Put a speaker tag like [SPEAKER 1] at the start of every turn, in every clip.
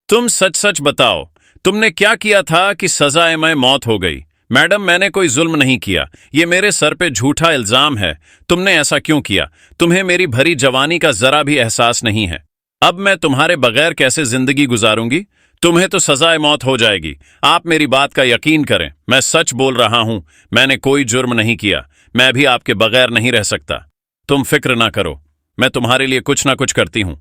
[SPEAKER 1] तुम सच सच बताओ, तुमने क्या किया था कि सजाए मौत हो गई? मैडम, मैंने कोई जुल्म नहीं किया। ये मेरे सर पे झूठा इल्जाम है। तुमने ऐसा क्यों किया? तुम्हें मेरी भरी जवानी का जरा भी एहसास नहीं है। अब मैं तुम्हारे बगैर कैसे जिंदगी गुजारूंगी? तुम्हें तो सजाए मौत हो जाएगी। आप मेरी बात का यकीन करें, मैं सच बोल रहा हूं। मैंने कोई जुर्म नहीं किया। मैं भी आपके बगैर नहीं रह सकता। तुम फिक्र ना करो, मैं तुम्हारे लिए कुछ ना कुछ करती हूं।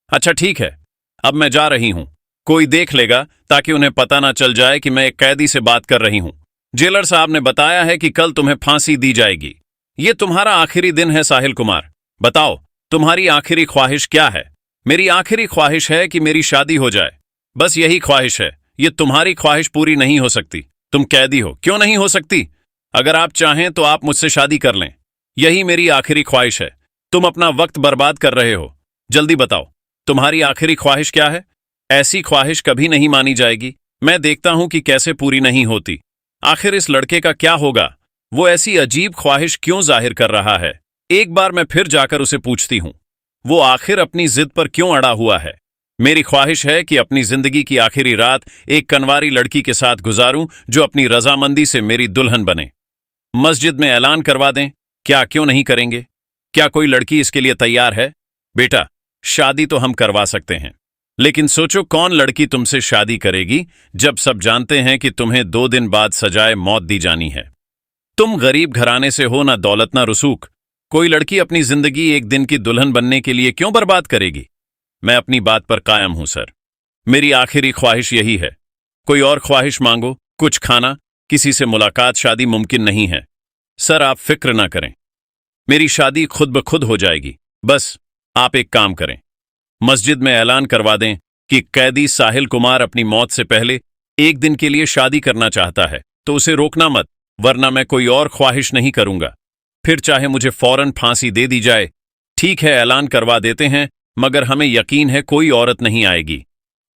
[SPEAKER 1] अच्छा ठीक है, अब मैं जा रही हूं। कोई देख लेगा ताकि उन्हें पता ना चल जाए कि मैं एक कैदी से बात कर रही हूं। जेलर साहब ने बताया है कि कल तुम्हें फांसी दी जाएगी। ये तुम्हारा आखिरी दिन है साहिल कुमार। बताओ, तुम्हारी आखिरी ख्वाहिश क्या है? मेरी आखिरी ख्वाहिश है कि मेरी शादी हो जाए। बस यही ख्वाहिश है। ये तुम्हारी ख्वाहिश पूरी नहीं हो सकती। तुम कैदी हो। क्यों नहीं हो सकती? अगर आप चाहें तो आप मुझसे शादी कर लें। यही मेरी आखिरी ख्वाहिश है। तुम अपना वक्त बर्बाद कर रहे हो। जल्दी बताओ, तुम्हारी आखिरी ख्वाहिश क्या है? ऐसी ख्वाहिश कभी नहीं मानी जाएगी। मैं देखता हूं कि कैसे पूरी नहीं होती। आखिर इस लड़के का क्या होगा? वो ऐसी अजीब ख्वाहिश क्यों जाहिर कर रहा है? एक बार मैं फिर जाकर उसे पूछती हूं, वो आखिर अपनी जिद पर क्यों अड़ा हुआ है? मेरी ख्वाहिश है कि अपनी जिंदगी की आखिरी रात एक कनवारी लड़की के साथ गुजारूं जो अपनी रजामंदी से मेरी दुल्हन बने। मस्जिद में ऐलान करवा दें। क्या क्यों नहीं करेंगे? क्या कोई लड़की इसके लिए तैयार है? बेटा, शादी तो हम करवा सकते हैं, लेकिन सोचो कौन लड़की तुमसे शादी करेगी जब सब जानते हैं कि तुम्हें 2 दिन बाद सजाए मौत दी जानी है। तुम गरीब घराने से हो, ना दौलत ना रसूख। कोई लड़की अपनी जिंदगी एक दिन की दुल्हन बनने के लिए क्यों बर्बाद करेगी? मैं अपनी बात पर कायम हूं सर। मेरी आखिरी ख्वाहिश यही है। कोई और ख्वाहिश मांगो, कुछ खाना, किसी से मुलाकात, शादी मुमकिन नहीं है। सर आप फिक्र ना करें, मेरी शादी खुद ब खुद हो जाएगी। बस आप एक काम करें, मस्जिद में ऐलान करवा दें कि कैदी साहिल कुमार अपनी मौत से पहले एक दिन के लिए शादी करना चाहता है, तो उसे रोकना मत, वरना मैं कोई और ख्वाहिश नहीं करूंगा। फिर चाहे मुझे फौरन फांसी दे दी जाए। ठीक है, ऐलान करवा देते हैं, मगर हमें यकीन है कोई औरत नहीं आएगी।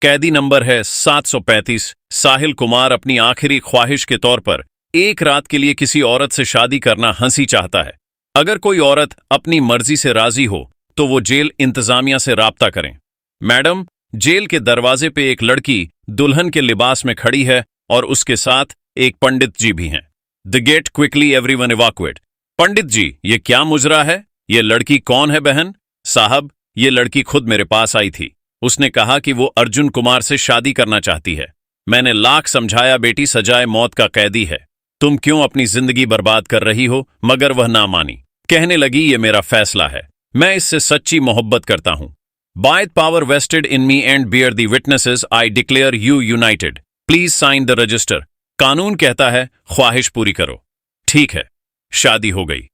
[SPEAKER 1] कैदी नंबर है 735। साहिल कुमार अपनी आखिरी ख्वाहिश के तौर पर एक रात के लिए किसी औरत से शादी करना हंसी चाहता है। अगर कोई औरत अपनी मर्जी से राजी हो तो वो जेल इंतजामिया से राब्ता करें। मैडम, जेल के दरवाजे पे एक लड़की दुल्हन के लिबास में खड़ी है और उसके साथ एक पंडित जी भी हैं। The gate quickly everyone evacuate. Pandit ji, ये क्या मुजरा है? ये लड़की कौन है बहन? साहब, ये लड़की खुद मेरे पास आई थी। उसने कहा कि वो अर्जुन कुमार से शादी करना चाहती है। मैंने लाख समझाया, बेटी सजाए मौत का कैदी है, तुम क्यों अपनी जिंदगी बर्बाद कर रही हो? मगर वह ना मानी। कहने लगी, ये मेरा फैसला है, मैं इससे सच्ची मोहब्बत करता हूं। By the power vested in me and bear the witnesses, I declare you united. Please sign the register. कानून कहता है ख्वाहिश पूरी करो। ठीक है, शादी हो गई।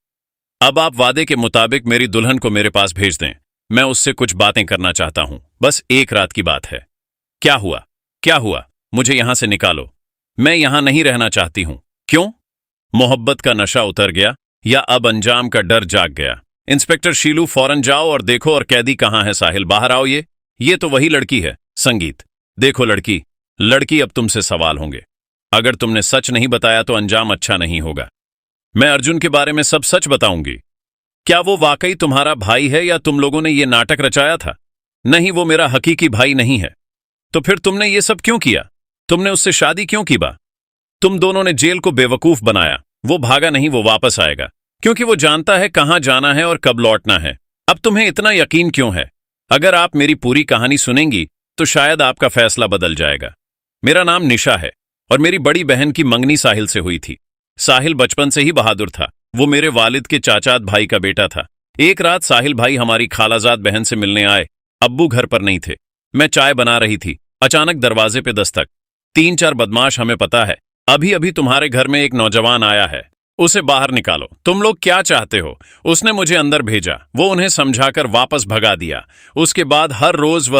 [SPEAKER 1] अब आप वादे के मुताबिक मेरी दुल्हन को मेरे पास भेज दें। मैं उससे कुछ बातें करना चाहता हूं। बस एक रात की बात है। क्या हुआ? क्या हुआ? मुझे यहां से निकालो। मैं यहां नहीं रहना चाहती हूं। क्यों? मोहब्बत का नशा उतर गया या अब अंजाम का डर जाग गया? इंस्पेक्टर शीलू, फौरन जाओ और देखो और कैदी कहां है। साहिल, बाहर आओ। ये तो वही लड़की है। संगीत, देखो लड़की अब तुमसे सवाल होंगे। अगर तुमने सच नहीं बताया तो अंजाम अच्छा नहीं होगा। मैं अर्जुन के बारे में सब सच बताऊंगी। क्या वो वाकई तुम्हारा भाई है या तुम लोगों ने ये नाटक रचाया था? नहीं, वो मेरा हकीकी भाई नहीं है। तो फिर तुमने ये सब क्यों किया? तुमने उससे शादी क्यों की? तुम दोनों ने जेल को बेवकूफ बनाया। वो भागा नहीं, वो वापस आएगा, क्योंकि वो जानता है कहां जाना है और कब लौटना है। अब तुम्हें इतना यकीन क्यों है? अगर आप मेरी पूरी कहानी सुनेंगी तो शायद आपका फैसला बदल जाएगा। मेरा नाम निशा है और मेरी बड़ी बहन की मंगनी साहिल से हुई थी। साहिल बचपन से ही बहादुर था। वो मेरे वालिद के चाचात भाई का बेटा था। एक रात साहिल भाई हमारी खालाजाद बहन से मिलने आए। अब्बू घर पर नहीं थे। मैं चाय बना रही थी। अचानक दरवाजे पे दस्तक। 3-4 बदमाश, हमें पता है अभी अभी तुम्हारे घर में एक नौजवान आया है, उसे बाहर निकालो। तुम लोग क्या चाहते हो? उसने मुझे अंदर भेजा। वो उन्हें समझाकर वापस भगा दिया। उसके बाद हर रोज वह